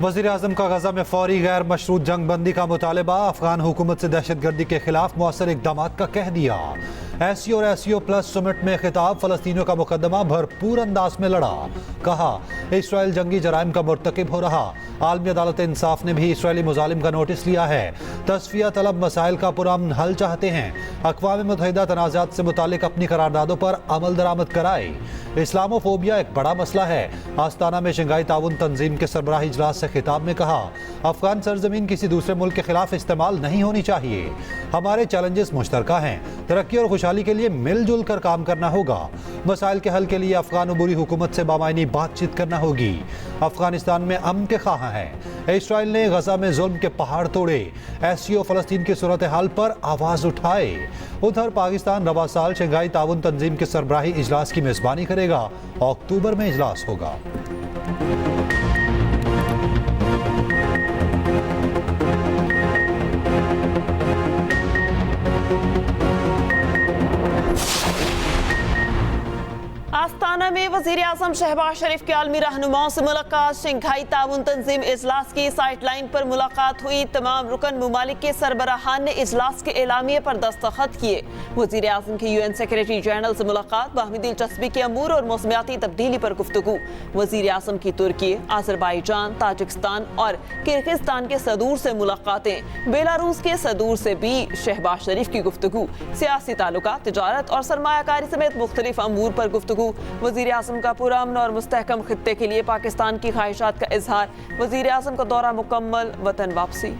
वज़ीर आज़म का गजा में फौरी गैर मशरूत जंग बंदी का मुतालबा। अफगान हुकूमत से दहशत गर्दी के खिलाफ मौसर इक़दाम का कह दिया। SCO और SCO प्लस समिट में खिताब। फ़लस्तीनियों का मुकदमा भरपूर अंदाज में लड़ा। कहा इसराइल जंगी जराइम का मुर्तकिब हो रहा। आलमी अदालत इंसाफ ने भी इसराइली मुजालिम का नोटिस लिया है। तस्फिया तलब मसाइल का पुरअमन हल चाहते हैं। अक़वाम मुत्तहिदा तनाज़ात से मुतालिक अपनी करारदादों पर अमल दरामद कराए। इस्लामोफोबिया एक बड़ा मसला है। आस्ताना में शंघाई ताउन तंजीम के सरबराही इजलास से खिताब में कहा अफगान सरजमीन किसी दूसरे मुल्क के खिलाफ इस्तेमाल नहीं होनी चाहिए। हमारे चैलेंजेस मुश्तरका हैं। तरक्की और खुशहाली के लिए मिलजुल कर काम करना होगा। मसाइल के हल के लिए अफगान अबूरी हुकूमत से बामायनी बातचीत करना होगी। अफगानिस्तान में अमन के ख्वाह हैं। इसराइल ने गजा में जुल्म के पहाड़ तोड़े। SCO फ़लस्तीन की सूरत हाल पर आवाज़ उठाए। उधर पाकिस्तान रवा साल शंघाई ताउन तंजीम के सरबराही इजलास की मेज़बानी करेगा। अक्टूबर में इजलास होगा। आस्ताना में वज़ीर आज़म शहबाज शरीफ के आलमी रहनुमाओं से मुलाकात। शंघाई ताउन तंजीम इजलास की साइड लाइन पर मुलाकात हुई। तमाम रुकन मुमालिक के सरबराहान ने इजलास के एलामिये पर दस्तखत किए। वज़ीर आज़म की UN सेक्रेटरी जनरल से मुलाकात। बाहमी दिलचस्पी के अमूर और मौसमियाती तब्दीली पर गुफ्तगू। वज़ीर आज़म की तुर्की, आज़रबाईजान, ताजिकिस्तान और किर्गिस्तान के सदूर से मुलाकातें। बेलारूस के सदूर से भी शहबाज शरीफ की गुफ्तगू। सियासी ताल्लुकात, तिजारत और सरमायाकारी समेत मुख्तलिफ अमूर पर गुफ्तगू। वज़ीर आज़म का पुरअमन और मुस्तहकम खित्ते के लिए पाकिस्तान की ख्वाहिशात का इजहार। वज़ीर आज़म का दौरा मुकम्मल, वतन वापसी।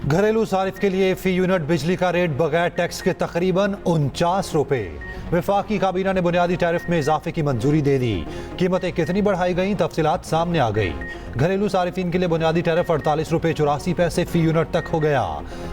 घरेलू सारिफ के लिए फी यूनिट बिजली का रेट बगैर टैक्स के तकरीबन 49 रुपए। वफाकी काबीना ने बुनियादी टैरिफ में इजाफे की मंजूरी दे दी। कीमतें कितनी बढ़ाई गई, तफसीलात सामने आ गई। घरेलू सारिफिन के लिए बुनियादी टैरिफ 48 रुपए 84 पैसे फी यूनिट तक हो गया।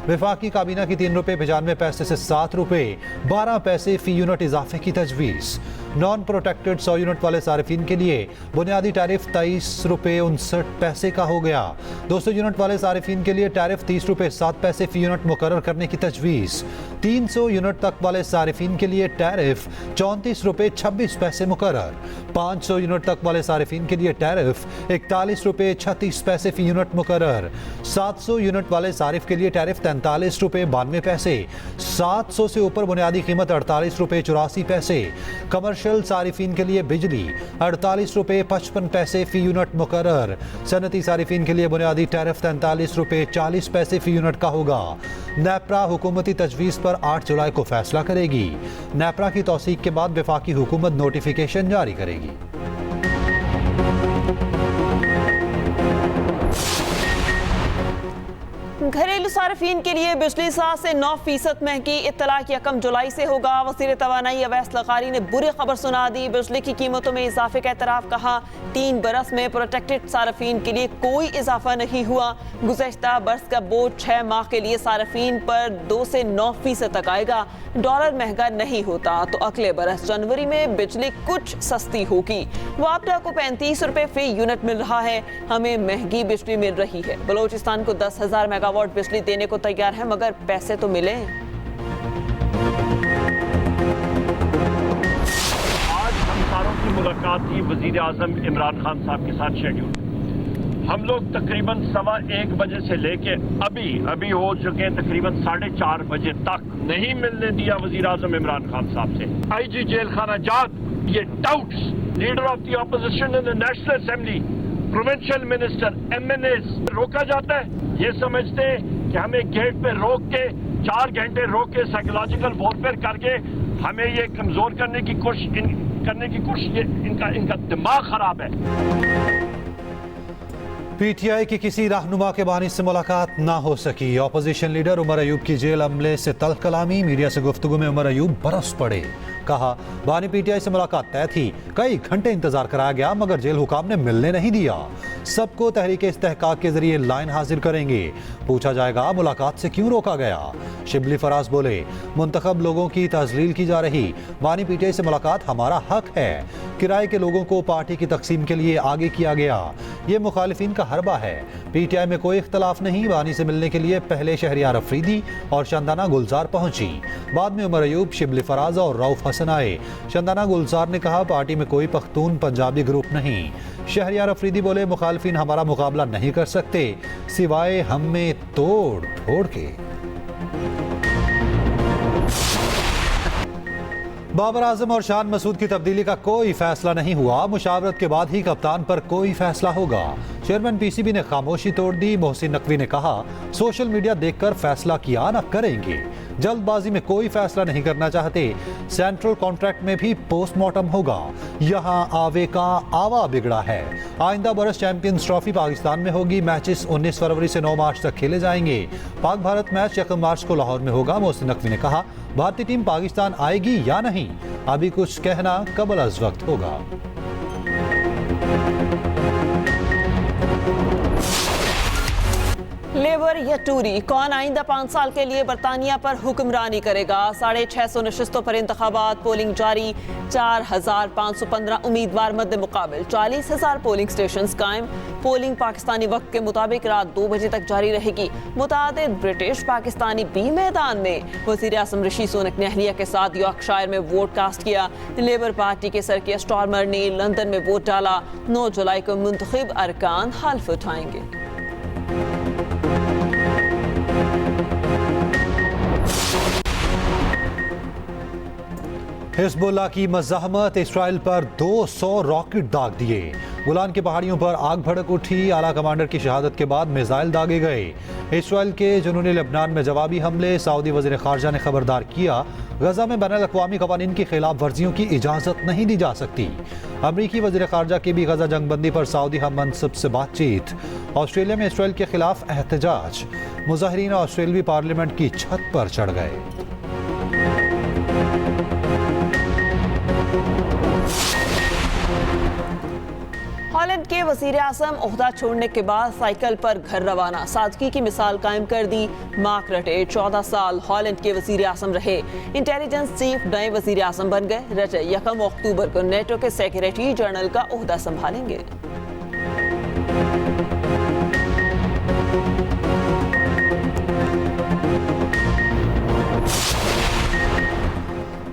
वफाकी काबीना की 3 रुपए 95 पैसे से 7 रुपए 12 पैसे फी यूनिट इजाफे की तजवीज़। नॉन प्रोटेक्टेड 100 यूनिट वाले सारिफिन के लिए बुनियादी टैरिफ 23 रुपए 59 पैसे का हो गया। 200 यूनिट वाले सारिफिन के लिए टैरिफ 30 रुपए 7 पैसे फी यूनिट मुकर्रर करने की तजवीज़। 300 यूनिट तक वाले सारिफिन के लिए टैरिफ 34 रुपए 26 पैसे मुकर्रर। 500 यूनिट तक वाले सारिफिन के लिए टैरिफ 41 रुपए 36 पैसे फी यूनिट मुकर्रर। 700 यूनिट वाले सारिफ के लिए टैरिफ 43 रुपए 92 पैसे। 700 से ऊपर बुनियादी कीमत 48 रुपए 84 पैसे। कमर्शियल सारिफिन के लिए बिजली 48 रुपए 55 पैसे फी यूनिट मुकर्रर। सनती सारिफिन के लिए बुनियादी टैरिफ 43 रुपए 40 पैसे फी यूनिट का होगा। नेपरा हुकूमती तजवीज़ पर 8 जुलाई को फैसला करेगी। नेपरा की तौसीक के बाद वफाकी हुकूमत नोटिफिकेशन जारी करेगी। घरेलू सार्फिन के लिए बिजली 7 से 9% महंगी। इत्तला की 1 जुलाई से होगा। वज़ीर तवानाई अवैस लग़ारी ने बुरी खबर सुना दी। बिजली की कीमतों में इजाफे का एतराफ़। कहा 3 बरस में प्रोटेक्टेड सार्फिन के लिए कोई इजाफा नहीं हुआ। गुज़श्ता बरस का बोझ 6 माह के लिए सार्फिन पर 2 से 9% तक आएगा। डॉलर महंगा नहीं होता तो अगले बरस जनवरी में बिजली कुछ सस्ती होगी। वापडा को 35 रुपए फी यूनिट मिल रहा है। हमें महंगी बिजली मिल रही है। बलोचिस्तान को 10,000 मेगावाट बिजली देने को तैयार है, मगर पैसे तो मिले। आज हमसारों की मुलाकात थी वजीर आजम इमरान खान साहब के साथ शेड्यूल। हम लोग तकरीबन 1:15 बजे से लेके अभी हो चुके तकरीबन 4:30 बजे तक नहीं मिलने दिया वजीर आजम इमरान खान साहब से। IG जेल खाना जात, ये doubts leader of the opposition in the national assembly, provincial minister, MNAs रोका जाता है। ये समझते हैं कि हमें गेट पे रोक के 4 घंटे रोक के साइकोलॉजिकल वॉरफेयर करके हमें ये कमजोर करने की कोशिश इनका दिमाग खराब है। PTI की किसी रहनुमा के बानी से मुलाकात ना हो सकी। ऑपोजिशन लीडर उमर अयूब की जेल अमले से तल्ख कलामी। मीडिया से गुफ्तगू में उमर अयूब बरस पड़े। कहा, बानी पीटीआई से मुलाकात तय थी, कई घंटे इंतजार कराया गया मगर जेल हुकाम ने मिलने नहीं दिया। सबको तहरीके इस्तेहकाक के जरिए लाइन हाजिर करेंगे। पूछा जाएगा मुलाकात से क्यों रोका गया। शिबली फराज बोले, मुंतखब लोगों की तजलील की जा रही, बानी पीटीआई से मुलाकात हमारा हक है। किराए के लोगों को पार्टी की तकसीम के लिए आगे किया गया, ये मुखालिफिन का हरबा है। पीटीआई में कोई इख्तलाफ नहीं। बानी से मिलने के लिए पहले शहरियार अफरीदी और शंदाना गुलजार पहुंची, बाद में उमर अयूब, शिबली फराज और रऊफ हसन आए। शंदाना गुलजार ने कहा, पार्टी में कोई पख्तून पंजाबी ग्रुप नहीं। शहरियार अफरीदी बोले, मुखालिफिन हमारा मुकाबला नहीं कर सकते सिवाय हम में तोड़ फोड़ के। बाबर आजम और शान मसूद की तब्दीली का कोई फैसला नहीं हुआ। मुशावरत के बाद ही कप्तान पर कोई फैसला होगा। चेयरमैन पीसीबी ने खामोशी तोड़ दी। मोहसिन नकवी ने कहा, सोशल मीडिया देखकर फैसला किया ना करेंगे। जल्दबाजी में कोई फैसला नहीं करना चाहते। सेंट्रल कॉन्ट्रैक्ट में भी पोस्टमार्टम होगा। यहाँ आवे का आवा बिगड़ा है। आइंदा बरस चैंपियंस ट्रॉफी पाकिस्तान में होगी। मैचेस 19 फरवरी से 9 मार्च तक खेले जाएंगे। पाक भारत मैच 1 मार्च को लाहौर में होगा। मोहसिन नकवी ने कहा, भारतीय टीम पाकिस्तान आएगी या नहीं, अभी कुछ कहना कबल अज वक्त होगा। लेबर या टूरी, कौन आइंदा 5 साल के लिए बरतानिया पर हुक्मरानी करेगा। 650 नशिस्तों पर इंतखाबात, पोलिंग जारी। 4515 उम्मीदवार मद्दे मुकाबिल, 40,000 पोलिंग स्टेशन कायम। पोलिंग पाकिस्तानी वक्त के मुताबिक रात 2 बजे तक जारी रहेगी। मुतादिद ब्रिटिश पाकिस्तानी भी मैदान में। वज़ीर आज़म ऋषि सुनक ने अहलिया के साथ यॉर्कशायर में वोट कास्ट किया। लेबर पार्टी के सरकिया स्टॉर्मर ने लंदन में वोट डाला। 9 जुलाई को मुंतखब अरकान हल्फ उठाएंगे। हिजबुल्लाह की मज़ाहमत, इसराइल पर 200 रॉकेट दाग दिए। गुलान की पहाड़ियों पर आग भड़क उठी। आला कमांडर की शहादत के बाद मिसाइल दागे गए। इसराइल के जुनूनी लेबनान में जवाबी हमले। सऊदी वज़ीर ख़ारजा ने खबरदार किया, गजा में बैनुल अक़वामी क़वानीन की खिलाफ वर्जियों की इजाज़त नहीं दी जा सकती। अमरीकी वज़ीर ख़ारजा की भी गजा जंगबंदी पर सऊदी हम मनसब से बातचीत। ऑस्ट्रेलिया में इसराइल के खिलाफ एहतजाज। मुज़ाहिरीन ऑस्ट्रेलवी पार्लियामेंट की छत पर चढ़ गए। हॉलैंड के वज़ीर आज़म ओहदा छोड़ने के बाद साइकिल पर घर रवाना। सादगी की मिसाल कायम कर दी। मार्क रटे 14 साल हॉलैंड के वज़ीर आज़म रहे। इंटेलिजेंस चीफ नए वज़ीर आज़म बन गए। रटे 1 अक्टूबर को नेटो के सेक्रेटरी जनरल का ओहदा संभालेंगे।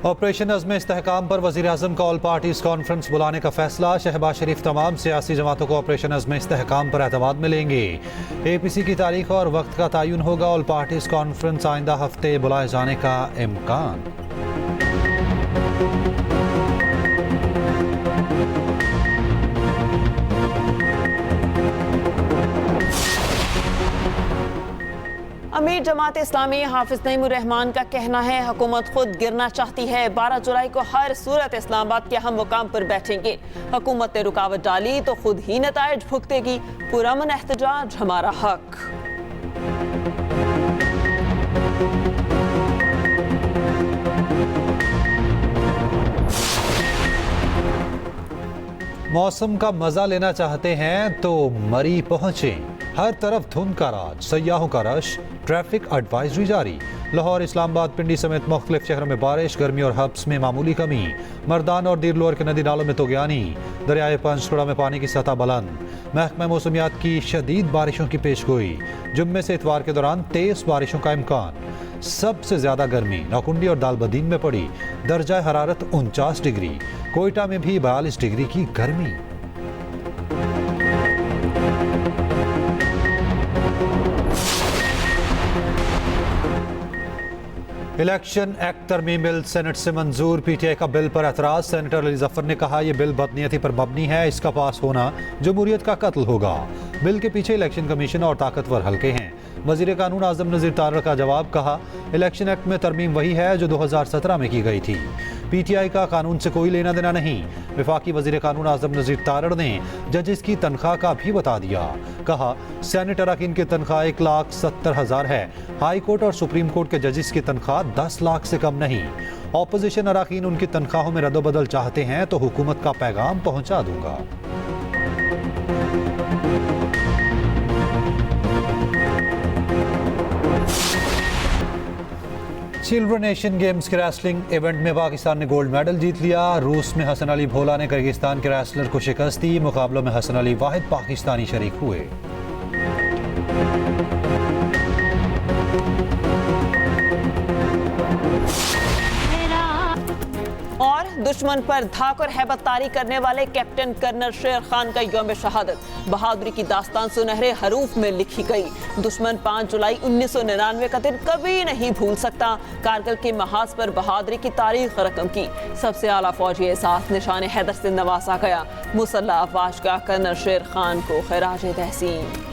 ऑपरेशन अज़्म इस्तेहकाम पर वज़ीर आज़म का ऑल पार्टीज कॉन्फ्रेंस बुलाने का फैसला। शहबाज शरीफ तमाम सियासी जमातों को ऑपरेशन अज़्म इस्तेहकाम पर एतमाद मिलेंगे। APC की तारीख और वक्त का तयन होगा। ऑल पार्टीज कॉन्फ्रेंस आइंदा हफ्ते बुलाए जाने का इम्कान। अमीर जमात इस्लामी हाफिज नईमुर रहमान का कहना है, हुकूमत खुद गिरना चाहती है। 12 जुलाई को हर सूरत इस्लामाबाद के अहम मुकाम पर बैठेंगे। हुकूमत ने रुकावट डाली तो खुद ही नताइज भुगतेगी। पुरअमन एहतजाज हमारा हक। मौसम का मजा लेना चाहते हैं तो मरी पहुंचे। हर तरफ धुंध का राज, सयाहों का रश। ट्रैफिक एडवाइजरी जारी। लाहौर, इस्लामाबाद, पिंडी समेत मुख्तलिफ शहरों में बारिश। गर्मी और हब्स में मामूली कमी। मर्दान और दीर लोअर के नदी नालों में तोगयानी। दरियाए पंचकुड़ा में पानी की सतह बुलंद। महकमा मौसमियात की शदीद बारिशों की पेशगोई। जुम्मे से इतवार के दौरान तेज बारिशों का इम्कान। सबसे ज्यादा गर्मी नौकुंडी और दालबदीन में पड़ी। दर्जा हरारत 49 डिग्री। कोयटा में भी 42 डिग्री की गर्मी। इलेक्शन एक्ट तरमीम बिल सेनेट से मंजूर। PTI का बिल पर एतराज। सेनेटर अली जफर ने कहा, यह बिल बदनीयती पर मबनी है। इसका पास होना जमहूरियत का कत्ल होगा। बिल के पीछे इलेक्शन कमीशन और ताकतवर हल्के हैं। वजीर कानून आजम नज़ीर तारड़ का जवाब, कहा, इलेक्शन एक्ट में तरमीम वही है जो 2017 में की गई थी। PTI का कानून से कोई लेना देना नहीं। वफाकी वजीर कानून आजम नज़ीर तारड़ ने जजेस की तनख्वाह का भी बता दिया। कहा, सेनेट अरकान की तनख्वाह 1,70,000 है। हाई कोर्ट और सुप्रीम कोर्ट के जजेस की तनख्वाह 10 लाख से कम नहीं। ऑपोजिशन अरकान उनकी तनख्वाहों में रद्दबदल चाहते हैं तो हुकूमत का पैगाम पहुंचा दूंगा। चिल्ड्रन एशियन गेम्स के रेसलिंग इवेंट में पाकिस्तान ने गोल्ड मेडल जीत लिया। रूस में हसन अली भोला ने किर्गिस्तान के रेसलर को शिकस्त दी। मुकाबलों में हसन अली वाहिद पाकिस्तानी शरीक हुए। और दुश्मन पर धाक और हैबततारी करने वाले कैप्टन कर्नल शेर खान का यौम शहादत, बहादुरी की दास्तान सुनहरे हरूफ में लिखी गई। दुश्मन 5 जुलाई 1999 का दिन कभी नहीं भूल सकता। कारगिल के महाज पर बहादुरी की तारीख रकम की। सबसे आला फौजी एहसास निशान हैदर से नवाजा गया। मुसल्लह अफवाज का कर्नल शेर खान को खिराज तहसीन।